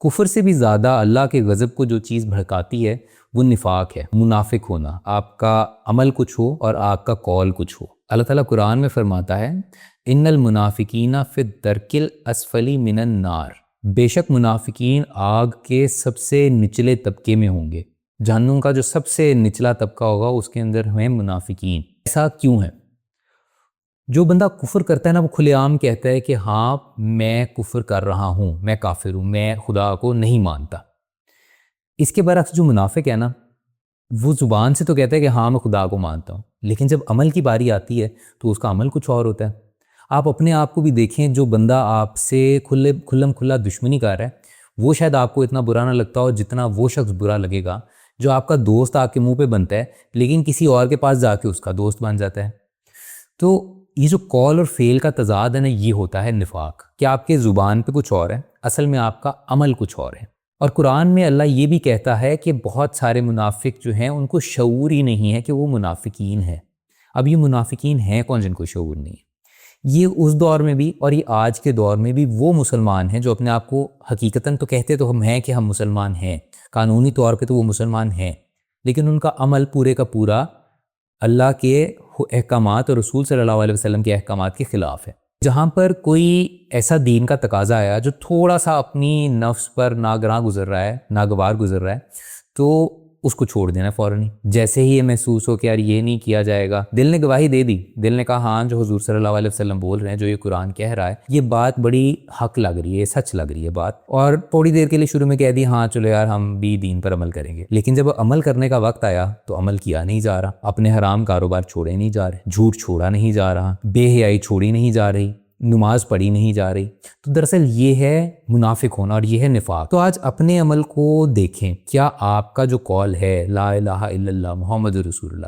کفر سے بھی زیادہ اللہ کے غضب کو جو چیز بھڑکاتی ہے وہ نفاق ہے، منافق ہونا، آپ کا عمل کچھ ہو اور آپ کا قول کچھ ہو۔ اللہ تعالیٰ قرآن میں فرماتا ہے ان المنافقین فی الدرک الاسفل من النار، بے شک منافقین آگ کے سب سے نچلے طبقے میں ہوں گے، جہنم کا جو سب سے نچلا طبقہ ہوگا اس کے اندر ہیں منافقین۔ ایسا کیوں ہے؟ جو بندہ کفر کرتا ہے نا وہ کھلے عام کہتا ہے کہ ہاں میں کفر کر رہا ہوں، میں کافر ہوں، میں خدا کو نہیں مانتا۔ اس کے برعکس جو منافق ہے نا وہ زبان سے تو کہتا ہے کہ ہاں میں خدا کو مانتا ہوں، لیکن جب عمل کی باری آتی ہے تو اس کا عمل کچھ اور ہوتا ہے۔ آپ اپنے آپ کو بھی دیکھیں، جو بندہ آپ سے کھلم کھلا دشمنی کر رہا ہے وہ شاید آپ کو اتنا برا نہ لگتا ہو جتنا وہ شخص برا لگے گا جو آپ کا دوست آپ کے منہ پہ بنتا ہے لیکن کسی اور کے پاس جا کے اس کا دوست بن جاتا ہے۔ تو یہ جو قول اور فعل کا تضاد ہے نا یہ ہوتا ہے نفاق، کہ آپ کے زبان پہ کچھ اور ہے، اصل میں آپ کا عمل کچھ اور ہے۔ اور قرآن میں اللہ یہ بھی کہتا ہے کہ بہت سارے منافق جو ہیں ان کو شعور ہی نہیں ہے کہ وہ منافقین ہیں۔ اب یہ منافقین ہیں کون جن کو شعور نہیں ہے؟ یہ اس دور میں بھی اور یہ آج کے دور میں بھی وہ مسلمان ہیں جو اپنے آپ کو حقیقتاً تو کہتے تو ہم ہیں کہ ہم مسلمان ہیں، قانونی طور پہ تو وہ مسلمان ہیں، لیکن ان کا عمل پورے کا پورا اللہ کے احکامات اور رسول صلی اللہ علیہ وسلم کے احکامات کے خلاف ہے۔ جہاں پر کوئی ایسا دین کا تقاضا آیا جو تھوڑا سا اپنی نفس پر ناگراں گزر رہا ہے، ناگوار گزر رہا ہے، تو اس کو چھوڑ دینا فوراً ہی۔ جیسے ہی یہ محسوس ہو کہ یار یہ نہیں کیا جائے گا، دل نے گواہی دے دی، دل نے کہا ہاں جو حضور صلی اللہ علیہ وسلم بول رہے ہیں، جو یہ قرآن کہہ رہا ہے، یہ بات بڑی حق لگ رہی ہے، سچ لگ رہی ہے بات، اور تھوڑی دیر کے لیے شروع میں کہہ دی ہاں چلو یار ہم بھی دین پر عمل کریں گے، لیکن جب عمل کرنے کا وقت آیا تو عمل کیا نہیں جا رہا، اپنے حرام کاروبار چھوڑے نہیں جا رہے، جھوٹ چھوڑا نہیں جا رہا، بے حیائی چھوڑی نہیں جا رہی، نماز پڑھی نہیں جا رہی، تو دراصل یہ ہے منافق ہونا اور یہ ہے نفاق۔ تو آج اپنے عمل کو دیکھیں، کیا آپ کا جو قول ہے لا الہ الا اللہ محمد رسول اللہ،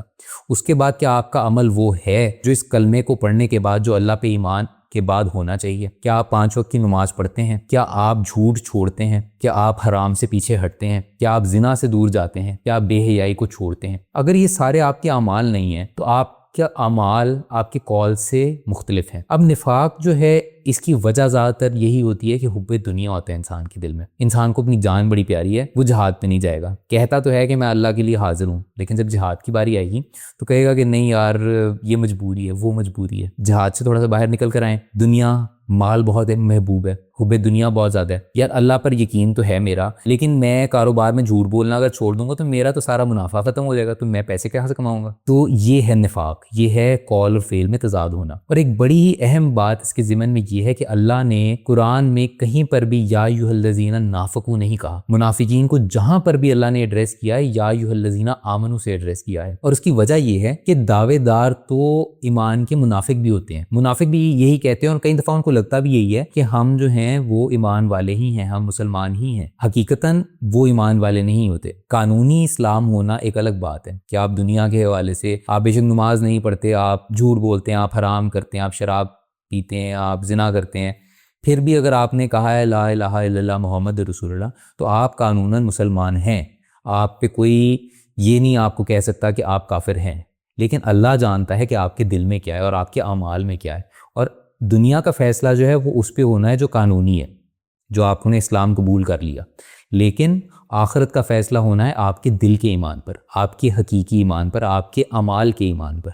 اس کے بعد کیا آپ کا عمل وہ ہے جو اس کلمے کو پڑھنے کے بعد جو اللہ پہ ایمان کے بعد ہونا چاہیے؟ کیا آپ 5 وقت کی نماز پڑھتے ہیں؟ کیا آپ جھوٹ چھوڑتے ہیں؟ کیا آپ حرام سے پیچھے ہٹتے ہیں؟ کیا آپ زنا سے دور جاتے ہیں؟ کیا آپ بے حیائی کو چھوڑتے ہیں؟ اگر یہ سارے آپ کے اعمال نہیں ہیں تو آپ کیا اعمال آپ کے قول سے مختلف ہیں۔ اب نفاق جو ہے اس کی وجہ زیادہ تر یہی ہوتی ہے کہ حب دنیا ہوتا ہے انسان کے دل میں، انسان کو اپنی جان بڑی پیاری ہے، وہ جہاد پہ نہیں جائے گا، کہتا تو ہے کہ میں اللہ کے لیے حاضر ہوں، لیکن جب جہاد کی باری آئے گی تو کہے گا کہ نہیں یار یہ مجبوری ہے، وہ مجبوری ہے، جہاد سے تھوڑا سا باہر نکل کر آئیں، دنیا مال بہت ہے، محبوب ہے، حب دنیا بہت زیادہ ہے، یار اللہ پر یقین تو ہے میرا، لیکن میں کاروبار میں جھوٹ بولنا اگر چھوڑ دوں گا تو میرا تو سارا منافع ختم ہو جائے گا، تو میں پیسے کہاں سے کماؤں گا؟ تو یہ ہے نفاق، یہ ہے قول اور فعل میں تضاد ہونا۔ اور ایک بڑی ہی اہم بات اس کے ضمن میں یہ ہے کہ اللہ نے قرآن میں کہیں پر بھی یا ایھا الذین نافقوا نہیں کہا، منافقین کو جہاں پر بھی اللہ نے ایڈریس کیا ہے یا ایھا الذین آمنوا سے ایڈریس کیا ہے، اور اس کی وجہ یہ ہے کہ دعوے دار تو ایمان کے منافق بھی ہوتے ہیں، منافق بھی یہی کہتے ہیں اور کئی دفعہ ان کو لگتا بھی یہی ہے کہ ہم جو ہیں وہ ایمان والے ہی ہیں، ہم مسلمان ہی ہیں، حقیقتاً وہ ایمان والے نہیں ہوتے۔ قانونی اسلام ہونا ایک الگ بات ہے کہ آپ دنیا کے حوالے سے آپ بے شک نماز نہیں پڑھتے، آپ جھوٹ بولتے ہیں، آپ حرام کرتے ہیں، آپ شراب پیتے ہیں، آپ زنا کرتے ہیں، پھر بھی اگر آپ نے کہا ہے لا الہ الا اللہ محمد رسول اللہ تو آپ قانوناً مسلمان ہیں، آپ پہ کوئی یہ نہیں آپ کو کہہ سکتا کہ آپ کافر ہیں، لیکن اللہ جانتا ہے کہ آپ کے دل میں کیا ہے اور آپ کے اعمال میں کیا ہے، اور دنیا کا فیصلہ جو ہے وہ اس پہ ہونا ہے جو قانونی ہے، جو آپ نے اسلام قبول کر لیا، لیکن آخرت کا فیصلہ ہونا ہے آپ کے دل کے ایمان پر، آپ کے حقیقی ایمان پر، آپ کے اعمال کے ایمان پر۔